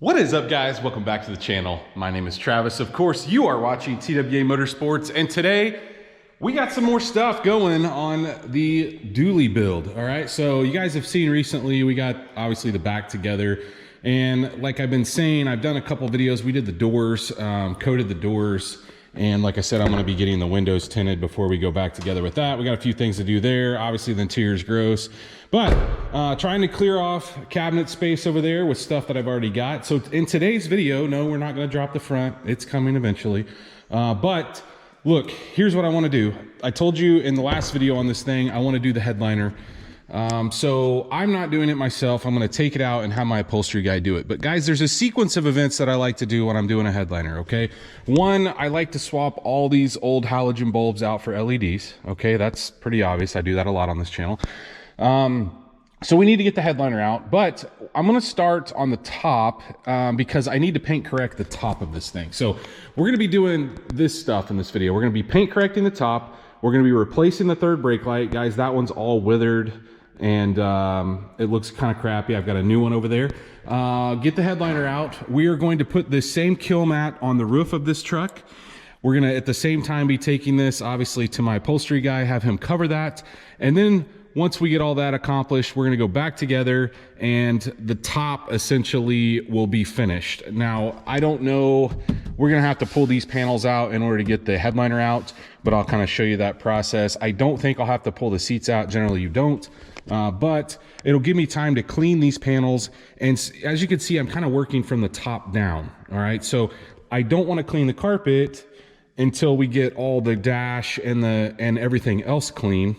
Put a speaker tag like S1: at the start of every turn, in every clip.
S1: What is up, guys? Welcome back to the channel. My name is Travis. Of course, you are watching TWA Motorsports, and today we got some more stuff going on the dually build. All right, so you guys have seen recently we got obviously the back together, and like I've been saying, I've done a couple videos. We did the doors, coated the doors, and like I said, I'm going to be getting the windows tinted before we go back together with that. We got a few things to do there. Obviously, the interior is gross, but trying to clear off cabinet space over there with stuff that I've already got. So in today's video, no, we're not going to drop the front. It's coming eventually. But look, here's what I want to do. I told you in the last video on this thing, I want to do the headliner. So I'm not doing it myself. I'm going to take it out and have my upholstery guy do it. But guys, there's a sequence of events that I like to do when I'm doing a headliner, okay? One, I like to swap all these old halogen bulbs out for LEDs, okay? That's pretty obvious. I do that a lot on this channel. So we need to get the headliner out, but I'm going to start on the top because I need to paint correct the top of this thing. So we're going to be doing this stuff in this video. We're going to be paint correcting the top. We're going to be replacing the third brake light. Guys, that one's all withered and it looks kind of crappy. I've got a new one over there. Get the headliner out. We are going to put this same kilmat on the roof of this truck. We're going to at the same time be taking this obviously to my upholstery guy, have him cover that, and then once we get all that accomplished, we're going to go back together and the top essentially will be finished. Now, I don't know, we're going to have to pull these panels out in order to get the headliner out, but I'll kind of show you that process. I don't think I'll have to pull the seats out. Generally, you don't, but it'll give me time to clean these panels. And as you can see, I'm kind of working from the top down. All right, so I don't want to clean the carpet until we get all the dash and everything else clean.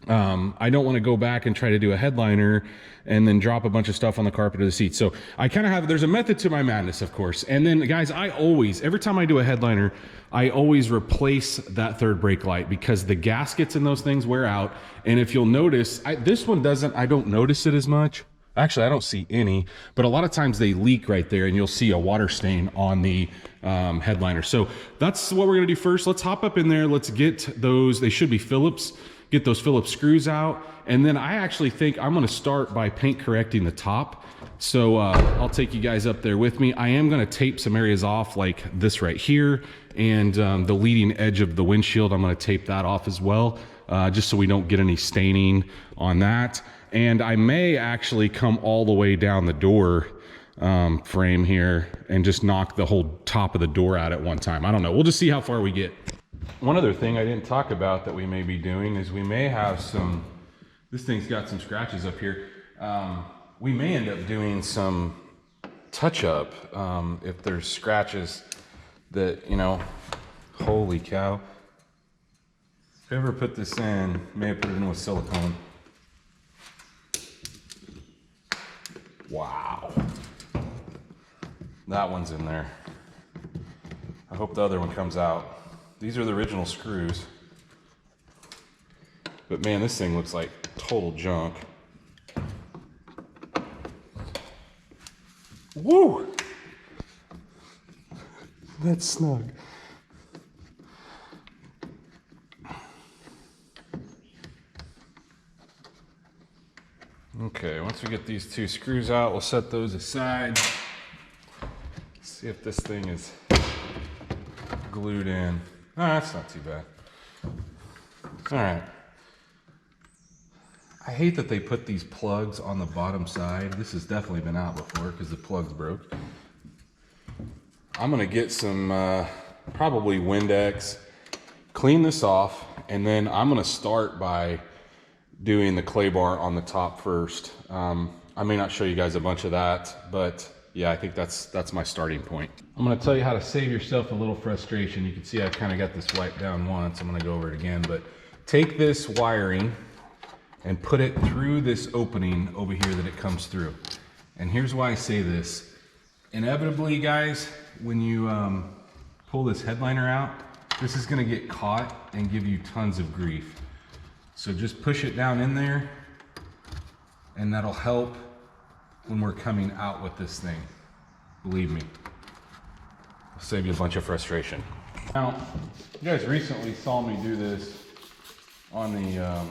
S1: I don't want to go back and try to do a headliner and then drop a bunch of stuff on the carpet or the seat. So I kind of have, there's a method to my madness, of course. And then guys, I always, every time I do a headliner, I always replace that third brake light because the gaskets in those things wear out. And if you'll notice, this one doesn't, I don't notice it as much. Actually, I don't see any, but a lot of times they leak right there and you'll see a water stain on the headliner. So that's what we're gonna do first. Let's hop up in there. Let's get those, they should be Phillips. Get those Phillips screws out. And then I actually think I'm gonna start by paint correcting the top. So I'll take you guys up there with me. I am gonna tape some areas off like this right here. And the leading edge of the windshield, I'm gonna tape that off as well, just so we don't get any staining on that. And I may actually come all the way down the door frame here and just knock the whole top of the door out at one time. I don't know, we'll just see how far we get. One other thing I didn't talk about that we may be doing is we may have some, this thing's got some scratches up here. We may end up doing some touch up if there's scratches that, you know, holy cow. Whoever put this in may have put it in with silicone. Wow. That one's in there. I hope the other one comes out. These are the original screws. But man, this thing looks like total junk. Woo! That's snug. Okay, once we get these two screws out, we'll set those aside. See if this thing is glued in. Oh, that's not too bad. All right. I hate that they put these plugs on the bottom side. This has definitely been out before because the plug's broke. I'm gonna get some probably Windex, clean this off, and then I'm gonna start by doing the clay bar on the top first. I may not show you guys a bunch of that, but yeah, I think that's my starting point. I'm gonna tell you how to save yourself a little frustration. You can see I've kind of got this wiped down once. I'm gonna go over it again, but take this wiring and put it through this opening over here that it comes through. And here's why I say this. Inevitably, guys, when you pull this headliner out, this is gonna get caught and give you tons of grief. So just push it down in there and that'll help when we're coming out with this thing. Believe me, it'll save you a bunch of frustration. Now, you guys recently saw me do this on the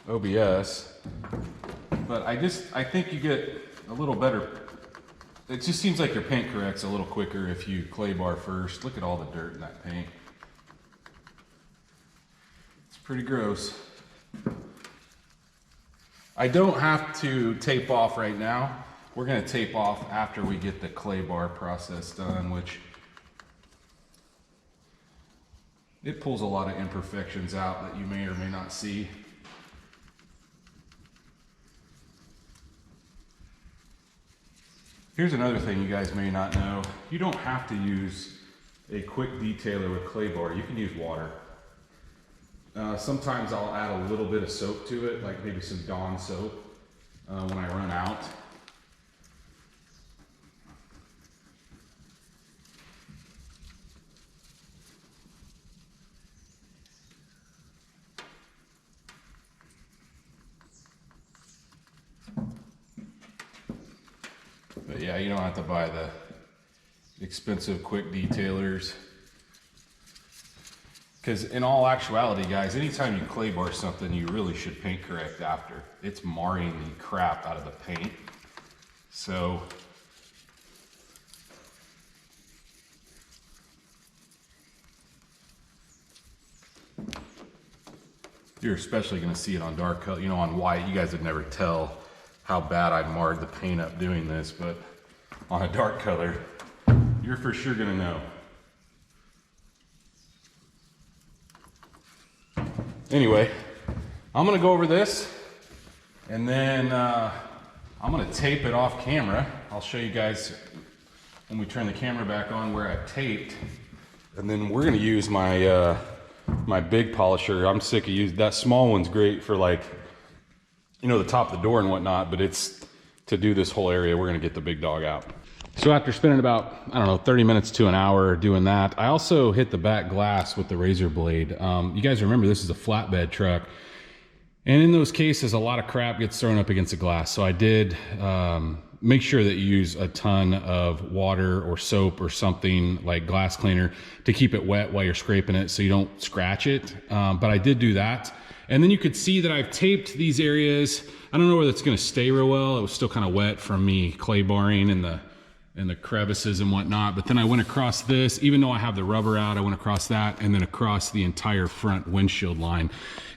S1: OBS, but I think you get a little better it just seems like your paint corrects a little quicker if you clay bar first. Look at all the dirt in that paint. It's pretty gross. I don't have to tape off right now. We're gonna tape off after we get the clay bar process done, which it pulls a lot of imperfections out that you may or may not see. Here's another thing you guys may not know. You don't have to use a quick detailer with clay bar. You can use water. Sometimes I'll add a little bit of soap to it, like maybe some Dawn soap when I run out. But yeah, you don't have to buy the expensive quick detailers. Because in all actuality, guys, anytime you clay bar something, you really should paint correct after. It's marring the crap out of the paint. So you're especially going to see it on dark color. You know, on white, you guys would never tell how bad I marred the paint up doing this, but on a dark color, you're for sure going to know. Anyway, I'm gonna go over this and then I'm gonna tape it off camera. I'll show you guys when we turn the camera back on where I've taped. And then we're gonna use my my big polisher. I'm sick of using that. Small one's great for, like, you know, the top of the door and whatnot, but it's to do this whole area, we're gonna get the big dog out. So after spending about, I don't know, 30 minutes to an hour doing that, I also hit the back glass with the razor blade. You guys remember this is a flatbed truck. And in those cases, a lot of crap gets thrown up against the glass. So I did make sure that you use a ton of water or soap or something like glass cleaner to keep it wet while you're scraping it so you don't scratch it. But I did do that. And then you could see that I've taped these areas. I don't know whether it's gonna stay real well. It was still kind of wet from me clay barring and the crevices and whatnot. But then I went across this, even though I have the rubber out, I went across that and then across the entire front windshield line.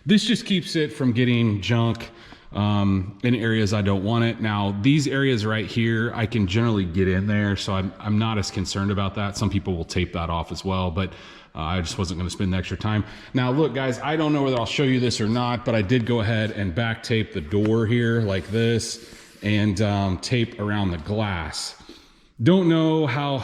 S1: This just keeps it from getting junk in areas I don't want it. Now, these areas right here, I can generally get in there, so I'm not as concerned about that. Some people will tape that off as well, but I just wasn't gonna spend the extra time. Now look, guys, I don't know whether I'll show you this or not, but I did go ahead and back tape the door here like this and tape around the glass. Don't know how,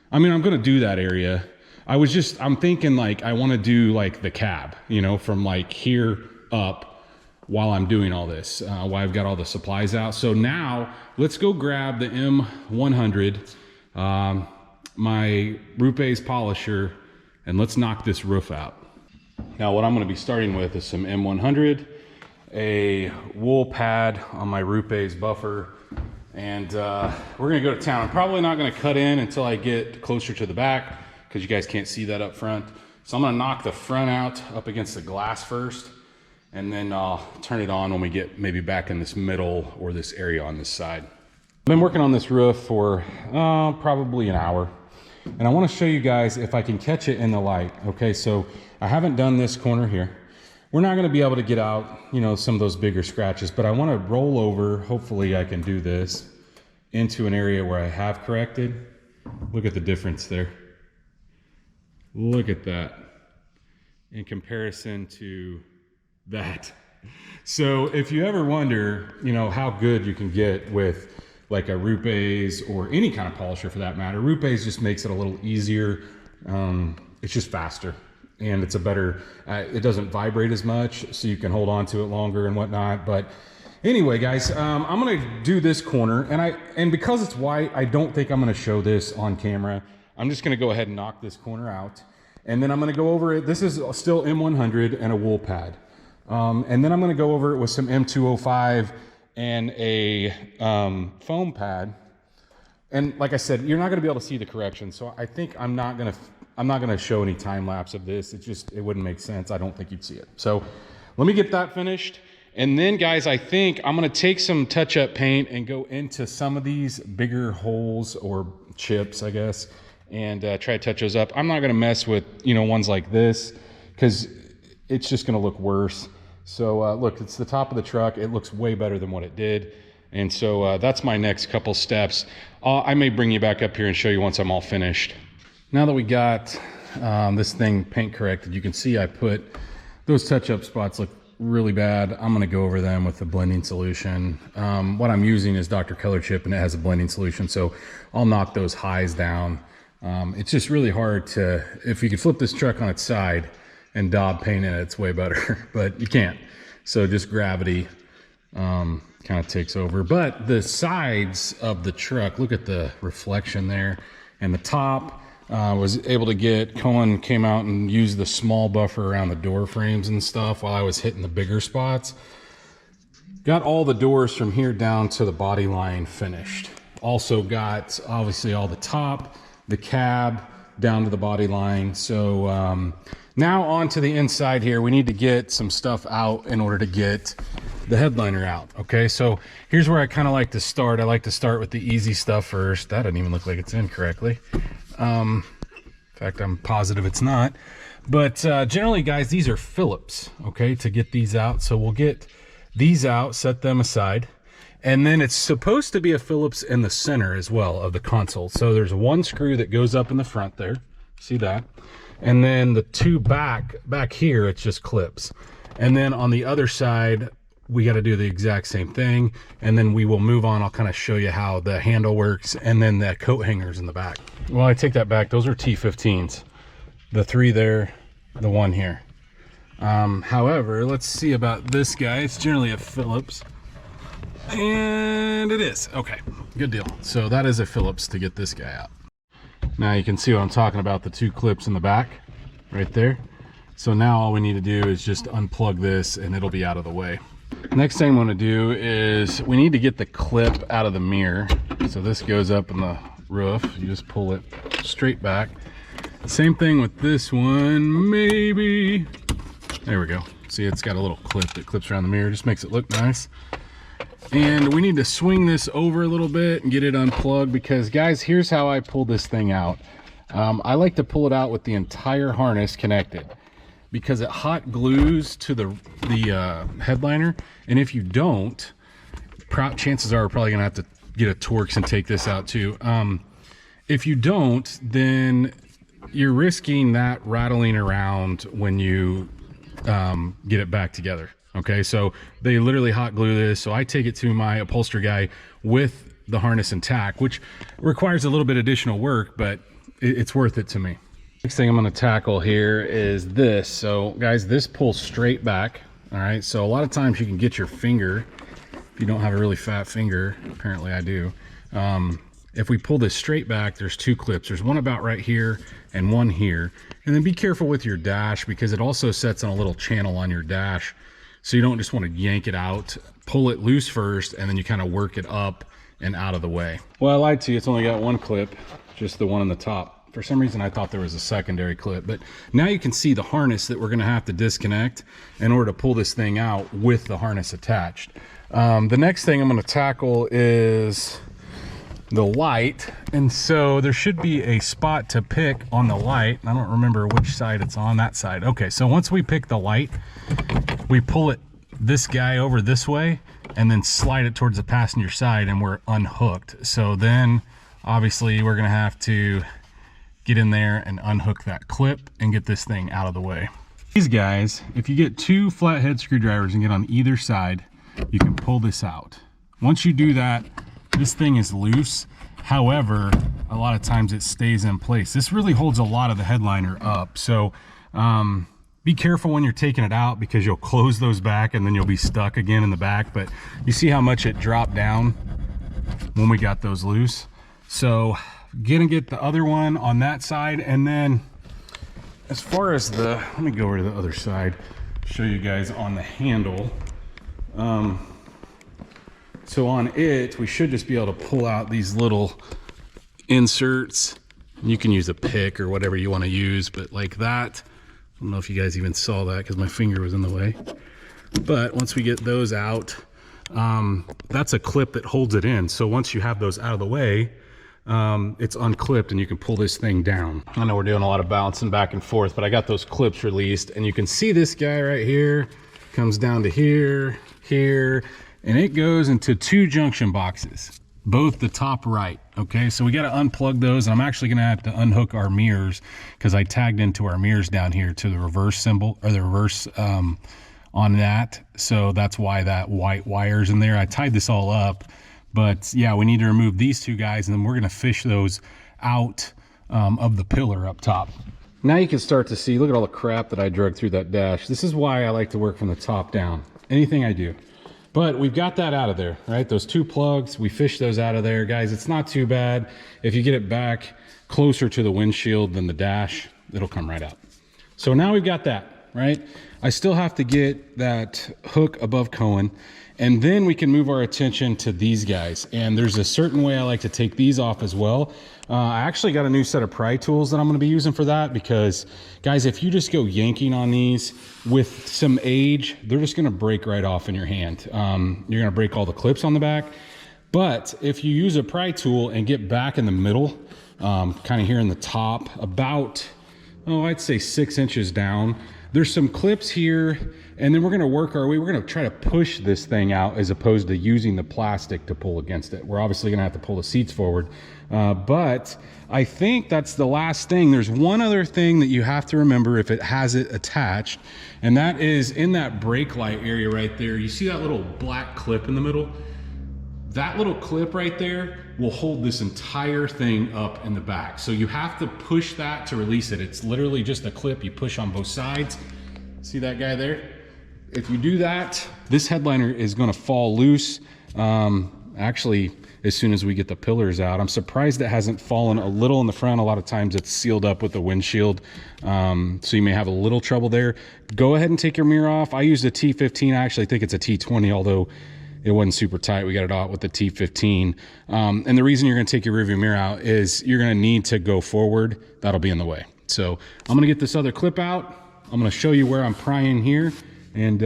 S1: I mean, I'm gonna do that area. I'm thinking like, I wanna do like the cab, you know, from like here up while I'm doing all this, while I've got all the supplies out. So now let's go grab the M100, my rupes polisher, and let's knock this roof out. Now what I'm gonna be starting with is some M100, a wool pad on my rupes buffer, and we're gonna go to town. I'm probably not gonna cut in until I get closer to the back because you guys can't see that up front. So I'm gonna knock the front out up against the glass first, and then I'll turn it on when we get maybe back in this middle or this area on this side. I've been working on this roof for probably an hour, and I wanna show you guys if I can catch it in the light. Okay, so I haven't done this corner here. We're not gonna be able to get out, you know, some of those bigger scratches, but I wanna roll over, hopefully I can do this, into an area where I have corrected. Look at the difference there. Look at that in comparison to that. So if you ever wonder, you know, how good you can get with like a rupes or any kind of polisher for that matter, rupes just makes it a little easier. It's just faster. And it's a better, it doesn't vibrate as much, so you can hold on to it longer and whatnot. But anyway, guys, I'm gonna do this corner, and because it's white, I don't think I'm gonna show this on camera. I'm just gonna go ahead and knock this corner out, and then I'm gonna go over it. This is still M100 and a wool pad. And then I'm gonna go over it with some M205 and a foam pad. And like I said, you're not gonna be able to see the correction, so I think I'm not gonna show any time lapse of this. It wouldn't make sense. I don't think you'd see it. So let me get that finished, And then guys, I think I'm gonna take some touch-up paint and go into some of these bigger holes or chips, I guess, and try to touch those up. I'm not gonna mess with, you know, ones like this because it's just gonna look worse. So look, it's the top of the truck. It looks way better than what it did. And so that's my next couple steps. I may bring you back up here and show you once I'm all finished. Now that we got this thing paint corrected, you can see I put those touch-up spots look really bad. I'm gonna go over them with the blending solution. What I'm using is Dr. Color Chip, and it has a blending solution, so I'll knock those highs down. It's just really hard to, if you could flip this truck on its side and daub paint in it, it's way better, but you can't. So just gravity kind of takes over. But the sides of the truck, look at the reflection there, and the top, was able to get, Cohen came out and used the small buffer around the door frames and stuff while I was hitting the bigger spots. Got all the doors from here down to the body line finished. Also got obviously all the top, the cab down to the body line. So now on to the inside here. We need to get some stuff out in order to get the headliner out. Okay, so here's where I kind of like to start. I like to start with the easy stuff first. That doesn't even look like it's in correctly. In fact, I'm positive it's not. But generally, guys, these are Phillips, okay, to get these out. So we'll get these out, set them aside. And then it's supposed to be a Phillips in the center as well of the console. So there's one screw that goes up in the front there. See that? And then the two back here, it's just clips. And then on the other side, we got to do the exact same thing, and then we will move on. I'll kind of show you how the handle works, and then the coat hangers in the back. Well, I take that back. Those are T15s. The 3 there, the 1 here. However, let's see about this guy. It's generally a Phillips, and it is. Okay, good deal. So that is a Phillips to get this guy out. Now you can see what I'm talking about, the 2 clips in the back right there. So now all we need to do is just unplug this, and it'll be out of the way. Next thing I'm going to do is we need to get the clip out of the mirror. So this goes up in the roof. You just pull it straight back. Same thing with this one, maybe. There we go. See, it's got a little clip that clips around the mirror. Just makes it look nice. And we need to swing this over a little bit and get it unplugged, because guys, here's how I pull this thing out. I like to pull it out with the entire harness connected, because it hot glues to the headliner, and if you don't, chances are we're probably gonna have to get a Torx and take this out too. If you don't, then you're risking that rattling around when you get it back together. Okay, so they literally hot glue this, so I take it to my upholstery guy with the harness intact, which requires a little bit additional work, but it's worth it to me. Next thing I'm going to tackle here is this. So guys, this pulls straight back. All right, so a lot of times you can get your finger, if you don't have a really fat finger, apparently I do. If we pull this straight back, there's 2 clips. There's one about right here and one here. And then be careful with your dash, because it also sets on a little channel on your dash. So you don't just want to yank it out. Pull it loose first, and then you kind of work it up and out of the way. Well, I lied to you. It's only got 1 clip, just the one on the top. For some reason, I thought there was a secondary clip, but now you can see the harness that we're going to have to disconnect in order to pull this thing out with the harness attached. The next thing I'm going to tackle is the light. And so there should be a spot to pick on the light. I don't remember which side it's on. That side. Okay, so once we pick the light, we pull it this guy over this way and then slide it towards the passenger side, and we're unhooked. So then obviously we're going to have to get in there and unhook that clip and get this thing out of the way. These guys, if you get 2 flathead screwdrivers and get on either side, you can pull this out. Once you do that, this thing is loose. However, a lot of times it stays in place. This really holds a lot of the headliner up. So be careful when you're taking it out, because you'll close those back and then you'll be stuck again in the back. But you see how much it dropped down when we got those loose. So gonna get the other one on that side, and then as far as let me go over to the other side, show you guys on the handle. So on it, we should just be able to pull out these little inserts. You can use a pick or whatever you want to use, but like that. I don't know if you guys even saw that because my finger was in the way. But once we get those out, that's a clip that holds it in. So once you have those out of the way, it's unclipped and you can pull this thing down. I know we're doing a lot of bouncing back and forth, but I got those clips released, and you can see this guy right here comes down to here, here, and it goes into 2 junction boxes, both the top right. Okay, so we got to unplug those, and I'm actually going to have to unhook our mirrors because I tagged into our mirrors down here to the reverse symbol, or the reverse on that. So that's why that white wire's in there. I tied this all up, but yeah, we need to remove these 2 guys, and then we're going to fish those out of the pillar up top. Now you can start to see, look at all the crap that I drug through that dash. This is why I like to work from the top down, anything I do. But we've got that out of there, right? Those 2 plugs, we fish those out of there. Guys, it's not too bad. If you get it back closer to the windshield than the dash, it'll come right out. So now we've got that, right? I still have to get that hook above Cohen, and then we can move our attention to these guys. And there's a certain way I like to take these off as well. I actually got a new set of pry tools that I'm going to be using for that, because guys, if you just go yanking on these with some age, they're just going to break right off in your hand. You're going to break all the clips on the back. But if you use a pry tool and get back in the middle, kind of here in the top, about, oh, I'd say 6 inches down, there's some clips here, and then we're going to work our way. We're going to try to push this thing out as opposed to using the plastic to pull against it. We're obviously going to have to pull the seats forward, but I think that's the last thing. There's one other thing that you have to remember if it has it attached, and that is in that brake light area right there. You see that little black clip in the middle? That little clip right there will hold this entire thing up in the back. So you have to push that to release it. It's literally just a clip you push on both sides. See that guy there? If you do that, this headliner is going to fall loose. Actually, as soon as we get the pillars out, I'm surprised it hasn't fallen a little in the front. A lot of times it's sealed up with the windshield. So you may have a little trouble there. Go ahead and take your mirror off. I used a T15. I actually think it's a T20, although it wasn't super tight. We got it out with the T15. And the reason you're going to take your rearview mirror out is you're going to need to go forward. That'll be in the way. So I'm going to get this other clip out. I'm going to show you where I'm prying here, and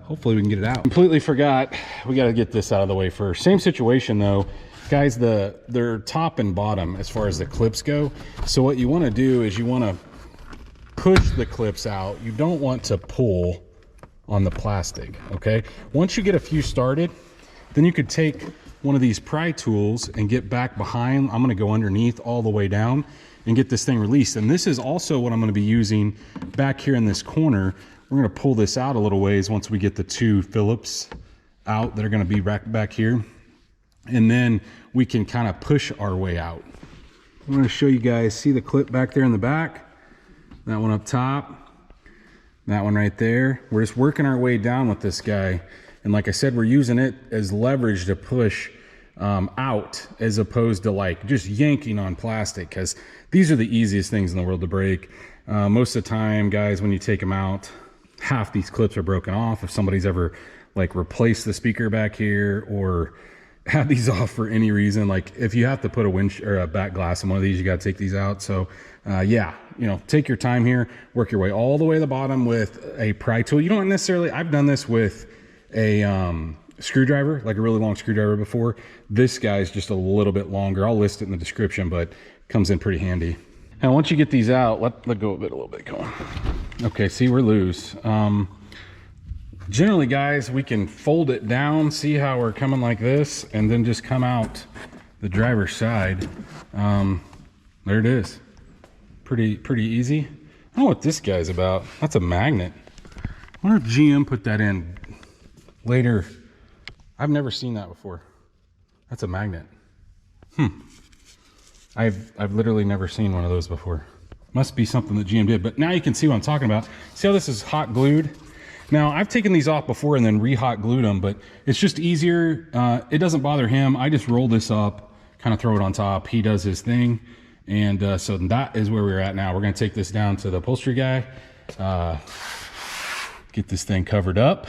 S1: hopefully we can get it out. Completely forgot. We got to get this out of the way first. Same situation though, guys. They're top and bottom as far as the clips go. So what you want to do is you want to push the clips out. You don't want to pull on the plastic. Okay, once you get a few started, then you could take one of these pry tools and get back behind. I'm going to go underneath all the way down and get this thing released. And this is also what I'm going to be using back here in this corner. We're going to pull this out a little ways once we get the 2 Phillips out that are going to be back here, and then we can kind of push our way out. I'm going to show you guys, see the clip back there in the back, that one up top, that one right there. We're just working our way down with this guy, and like I said, we're using it as leverage to push out, as opposed to like just yanking on plastic, because these are the easiest things in the world to break. Most of the time, guys, when you take them out, half these clips are broken off. If somebody's ever like replaced the speaker back here or had these off for any reason, like if you have to put a winch or a back glass in one of these, you got to take these out. So yeah, you know, take your time here, work your way all the way to the bottom with a pry tool. You don't necessarily, I've done this with a screwdriver, like a really long screwdriver before. This guy's just a little bit longer. I'll list it in the description, but comes in pretty handy. Now, once you get these out, let go of it a little bit, going. Okay, see, we're loose. Generally, guys, we can fold it down, see how we're coming like this, and then just come out the driver's side. There it is. Pretty easy. I don't know what this guy's about. That's a magnet. I wonder if GM put that in later. I've never seen that before. That's a magnet. I've literally never seen one of those before. Must be something that GM did, but now you can see what I'm talking about. See how this is hot glued? Now, I've taken these off before and then re-hot glued them, but it's just easier. It doesn't bother him. I just roll this up, kind of throw it on top. He does his thing. And so that is where we're at now. We're going to take this down to the upholstery guy, get this thing covered up.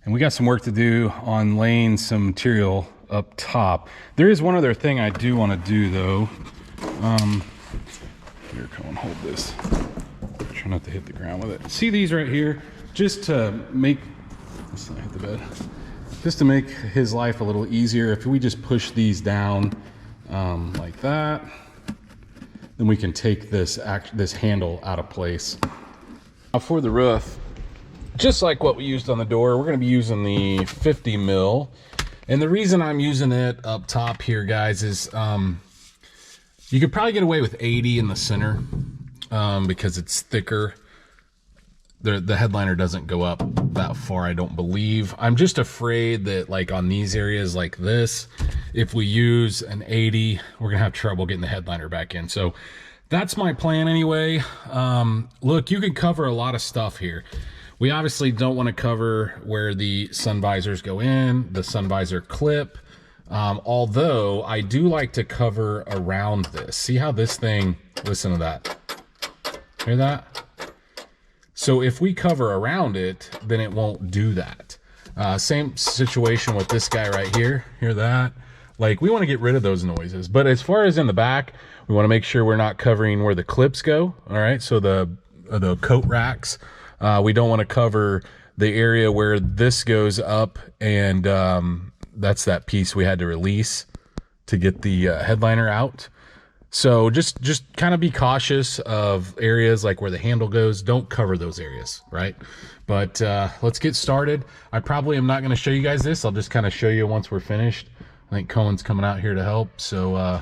S1: And we got some work to do on laying some material up top. There is one other thing I do want to do though. Here, come on, hold this. Try not to hit the ground with it. See these right here? Just to make let's not hit the bed. Just to make his life a little easier, if we just push these down like that, then we can take this handle out of place. Now for the roof, just like what we used on the door, we're going to be using the 50 mil. And the reason I'm using it up top here, guys, is you could probably get away with 80 in the center because it's thicker. The headliner doesn't go up that far, I don't believe. I'm just afraid that like on these areas like this, if we use an 80, we're gonna have trouble getting the headliner back in. So that's my plan anyway. Look, you can cover a lot of stuff here. We obviously don't want to cover where the sun visors go in, the sun visor clip. Although I do like to cover around this. See how this thing, listen to that. Hear that? So if we cover around it, then it won't do that. Same situation with this guy right here. Hear that? Like, we want to get rid of those noises. But as far as in the back, we want to make sure we're not covering where the clips go. All right, so the coat racks. We don't want to cover the area where this goes up, and that's that piece we had to release to get the headliner out. So just kind of be cautious of areas like where the handle goes. Don't cover those areas, right? But let's get started. I probably am not going to show you guys this. I'll just kind of show you once we're finished. I think Cohen's coming out here to help. So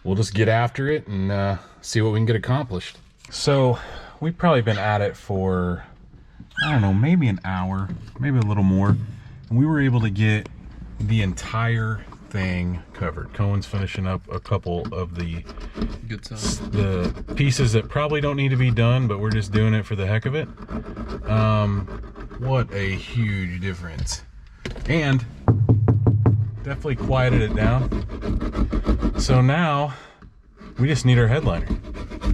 S1: we'll just get after it and see what we can get accomplished. So we've probably been at it for, I don't know, maybe an hour, maybe a little more. And we were able to get the entire thing covered. Cohen's finishing up a couple of the pieces that probably don't need to be done, but we're just doing it for the heck of it. What a huge difference. And definitely quieted it down. So now we just need our headliner.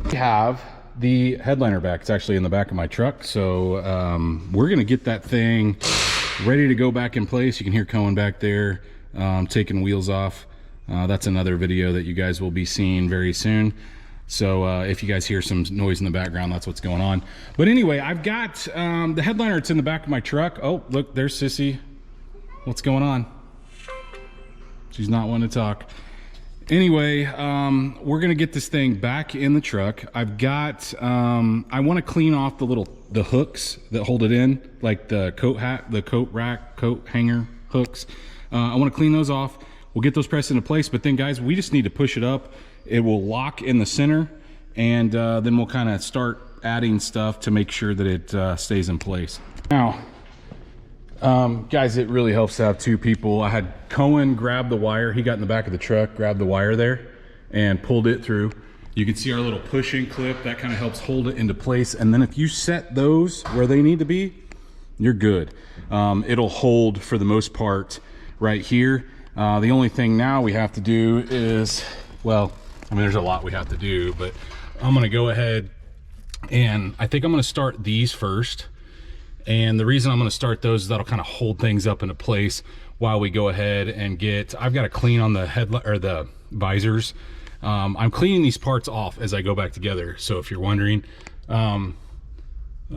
S1: We have the headliner back. It's actually in the back of my truck. So we're gonna get that thing ready to go back in place. You can hear Cohen back there taking wheels off. That's another video that you guys will be seeing very soon. So if you guys hear some noise in the background, that's what's going on. But anyway, I've got the headliner. It's in the back of my truck. Oh, look, there's Sissy. What's going on? She's not wanting to talk. Anyway, we're gonna get this thing back in the truck. I've got, I wanna clean off the hooks that hold it in, like the coat rack, coat hanger hooks. I wanna clean those off. We'll get those pressed into place, but then guys, we just need to push it up. It will lock in the center, and then we'll kind of start adding stuff to make sure that it stays in place. Now, guys, it really helps to have two people. I had Cohen grab the wire. He got in the back of the truck, grabbed the wire there, and pulled it through. You can see our little pushing clip. That kind of helps hold it into place. And then if you set those where they need to be, you're good. It'll hold for the most part right here. The only thing now we have to do is, well, I mean, there's a lot we have to do, but I'm gonna go ahead and I think I'm gonna start these first. And the reason I'm gonna start those is that'll kind of hold things up into place while we go ahead and I've got to clean on the the visors. I'm cleaning these parts off as I go back together. So if you're wondering, I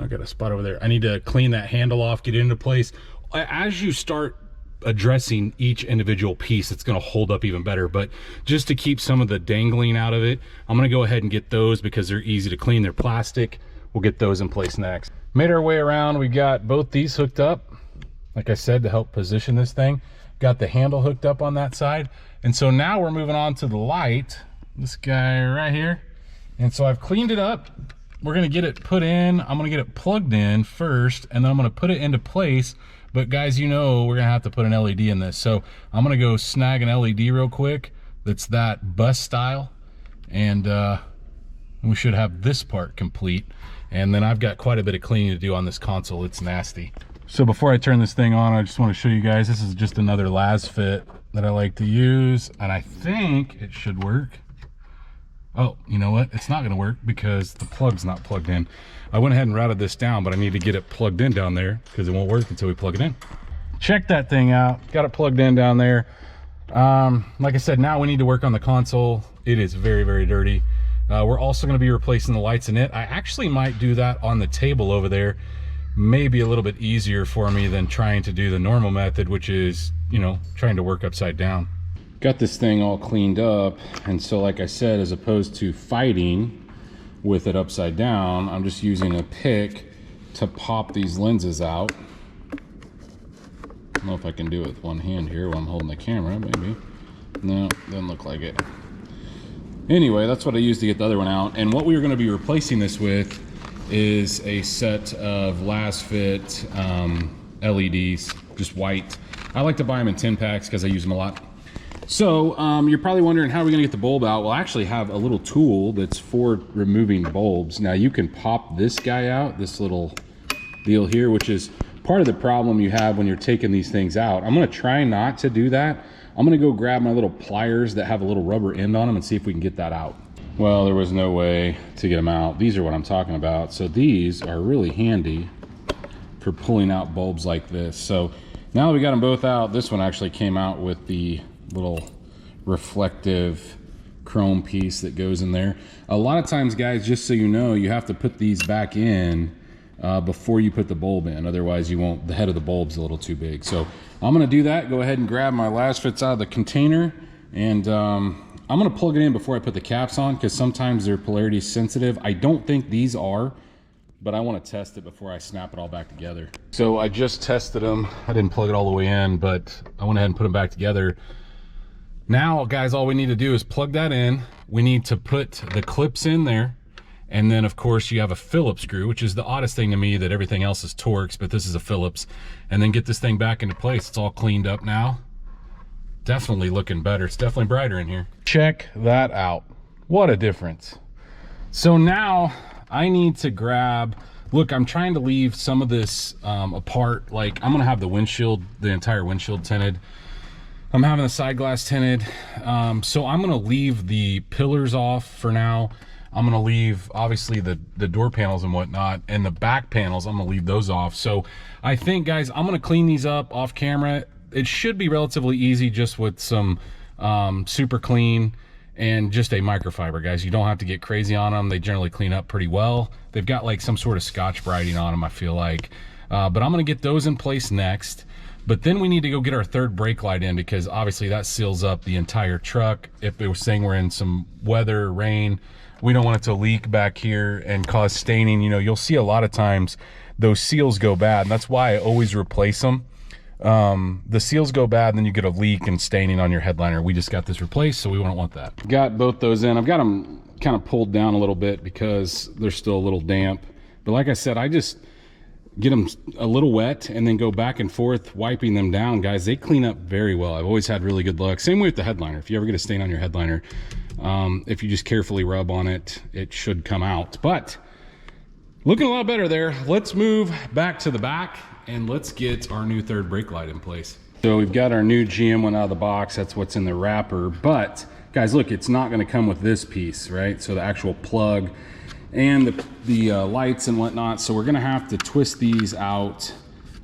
S1: got a spot over there. I need to clean that handle off, get it into place. As you start addressing each individual piece, it's going to hold up even better. But just to keep some of the dangling out of it, I'm going to go ahead and get those because they're easy to clean. They're plastic. We'll get those in place next. Made our way around. We got both these hooked up, like I said, to help position this thing. Got the handle hooked up on that side. And so now we're moving on to the light, this guy right here. And so I've cleaned it up. We're going to get it put in. I'm going to get it plugged in first, and then I'm going to put it into place. But guys, you know we're gonna have to put an LED in this. So I'm gonna go snag an LED real quick that's that bus style, and we should have this part complete. And then I've got quite a bit of cleaning to do on this console. It's nasty. So before I turn this thing on, I just want to show you guys, this is just another las fit that I like to use, and I think it should work. Oh, you know what? It's not gonna work because the plug's not plugged in. I went ahead and routed this down, but I need to get it plugged in down there because it won't work until we plug it in. Check that thing out. Got it plugged in down there. Like I said, now we need to work on the console. It is very, very dirty. We're also going to be replacing the lights in it. I actually might do that on the table over there maybe a little bit easier for me than trying to do the normal method, which is, you know, trying to work upside down. Got this thing all cleaned up, and so like I said, as opposed to fighting with it upside down, I'm just using a pick to pop these lenses out. I don't know if I can do it with one hand here while I'm holding the camera, maybe. No, doesn't look like it. Anyway, that's what I used to get the other one out. And what we were going to be replacing this with is a set of last fit LEDs, just white. I like to buy them in 10 packs because I use them a lot. So you're probably wondering, how are we going to get the bulb out? Well, I actually have a little tool that's for removing bulbs. Now you can pop this guy out, this little deal here, which is part of the problem you have when you're taking these things out. I'm going to try not to do that. I'm going to go grab my little pliers that have a little rubber end on them and see if we can get that out. Well, there was no way to get them out. These are what I'm talking about. So these are really handy for pulling out bulbs like this. So now that we got them both out, this one actually came out with the little reflective chrome piece that goes in there. A lot of times, guys, just so you know, you have to put these back in before you put the bulb in. Otherwise, you won't, the head of the bulb's a little too big. So I'm going to do that. Go ahead and grab my last fits out of the container, and I'm going to plug it in before I put the caps on, because sometimes they're polarity sensitive. I don't think these are, but I want to test it before I snap it all back together. So I just tested them. I didn't plug it all the way in, but I went ahead and put them back together. Now, guys, all we need to do is plug that in. We need to put the clips in there. And then, of course, you have a Phillips screw, which is the oddest thing to me, that everything else is Torx, but this is a Phillips. And then get this thing back into place. It's all cleaned up now. Definitely looking better. It's definitely brighter in here. Check that out. What a difference. So now I need to grab, look, I'm trying to leave some of this apart. Like, I'm gonna have the windshield, the entire windshield tinted. I'm having the side glass tinted. So I'm gonna leave the pillars off for now. I'm gonna leave, obviously, the door panels and whatnot, and the back panels, I'm gonna leave those off. So I think, guys, I'm gonna clean these up off camera. It should be relatively easy, just with some super clean and just a microfiber, guys. You don't have to get crazy on them. They generally clean up pretty well. They've got like some sort of Scotch-Briting on them, I feel like. But I'm gonna get those in place next. But then we need to go get our third brake light in, because obviously that seals up the entire truck. If it was saying we're in some weather, rain, we don't want it to leak back here and cause staining. You know, you'll see a lot of times those seals go bad, and that's why I always replace them. The seals go bad, and then you get a leak and staining on your headliner. We just got this replaced, so we won't want that. Got both those in. I've got them kind of pulled down a little bit because they're still a little damp. But like I said, I just get them a little wet and then go back and forth wiping them down. Guys, they clean up very well. I've always had really good luck. Same way with the headliner. If you ever get a stain on your headliner, if you just carefully rub on it, it should come out. But looking a lot better there. Let's move back to the back and let's get our new third brake light in place. So we've got our new GM one out of the box. That's what's in the wrapper. But guys, look, it's not going to come with this piece, right? So the actual plug and the lights and whatnot. So we're going to have to twist these out.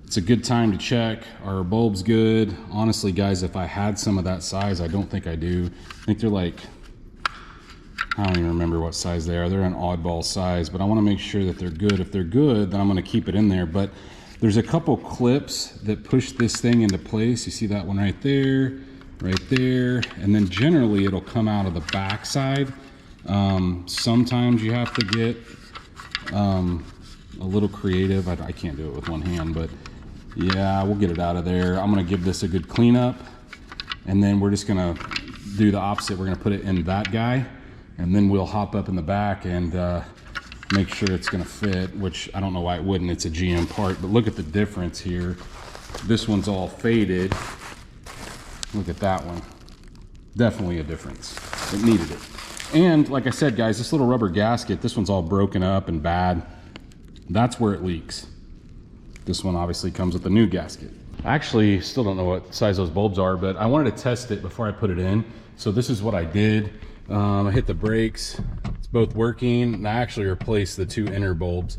S1: It's a good time to check. Are our bulbs good? Honestly, guys, if I had some of that size, I don't think I do. I think they're like, I don't even remember what size they are. They're an oddball size, but I want to make sure that they're good. If they're good, then I'm going to keep it in there. But there's a couple clips that push this thing into place. You see that one right there, and then generally it'll come out of the back side. Sometimes you have to get a little creative. I can't do it with one hand, but yeah, we'll get it out of there. I'm going to give this a good cleanup, and then we're just going to do the opposite. We're going to put it in that guy, and then we'll hop up in the back and make sure it's going to fit, which I don't know why it wouldn't. It's a GM part, but look at the difference here. This one's all faded. Look at that one. Definitely a difference. It needed it. And like I said, guys, this little rubber gasket, this one's all broken up and bad. That's where it leaks. This one obviously comes with a new gasket. I actually still don't know what size those bulbs are, but I wanted to test it before I put it in. So this is what I did. I hit the brakes. It's both working. And I actually replaced the two inner bulbs.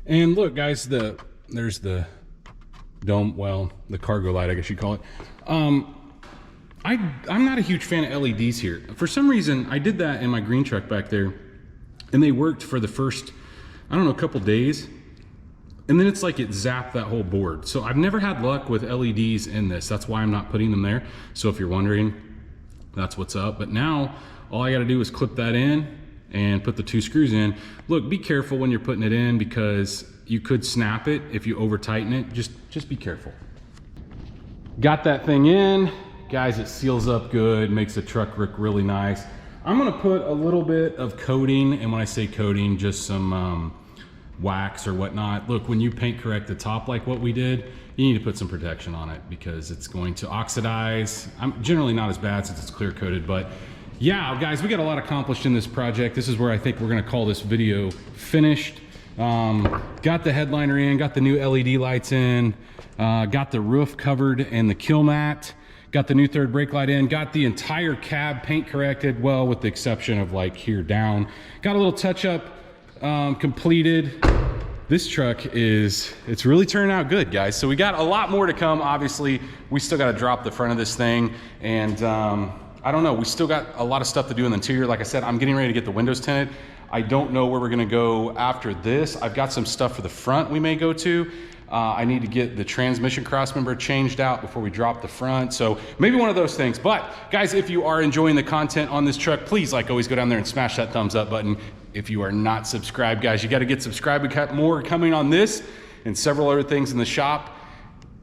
S1: And look, guys, there's the dome, well, the cargo light, I guess you call it. I'm not a huge fan of LEDs here. For some reason, I did that in my green truck back there, and they worked for the first, I don't know, couple days. and then it's like it zapped that whole board. So I've never had luck with LEDs in this. That's why I'm not putting them there. So if you're wondering, that's what's up. But now all I got to do is clip that in and put the 2 screws in. Look, be careful when you're putting it in because you could snap it if you over tighten it. Just be careful. Got that thing in. Guys, it seals up good, makes the truck look really nice. I'm gonna put a little bit of coating, and when I say coating, just some wax or whatnot. Look, when you paint correct the top like what we did, you need to put some protection on it because it's going to oxidize. I'm generally not as bad since it's clear coated, but yeah, guys, we got a lot accomplished in this project. This is where I think we're gonna call this video finished. Got the headliner in, got the new LED lights in, got the roof covered and the kilmat, got the new third brake light in, got the entire cab paint corrected, well, with the exception of like here down. Got a little touch up completed. This truck it's really turning out good, guys. So we got a lot more to come. Obviously, we still got to drop the front of this thing, and I don't know, we still got a lot of stuff to do in the interior. Like I said, I'm getting ready to get the windows tinted. I don't know where we're gonna go after this. I've got some stuff for the front we may go to. I need to get the transmission crossmember changed out before we drop the front. So maybe one of those things. But guys, if you are enjoying the content on this truck, please, like always, go down there and smash that thumbs up button. If you are not subscribed, guys, you got to get subscribed. We got more coming on this and several other things in the shop.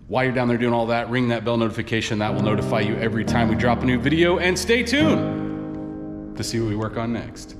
S1: While you're down there doing all that, ring that bell notification. That will notify you every time we drop a new video. And stay tuned to see what we work on next.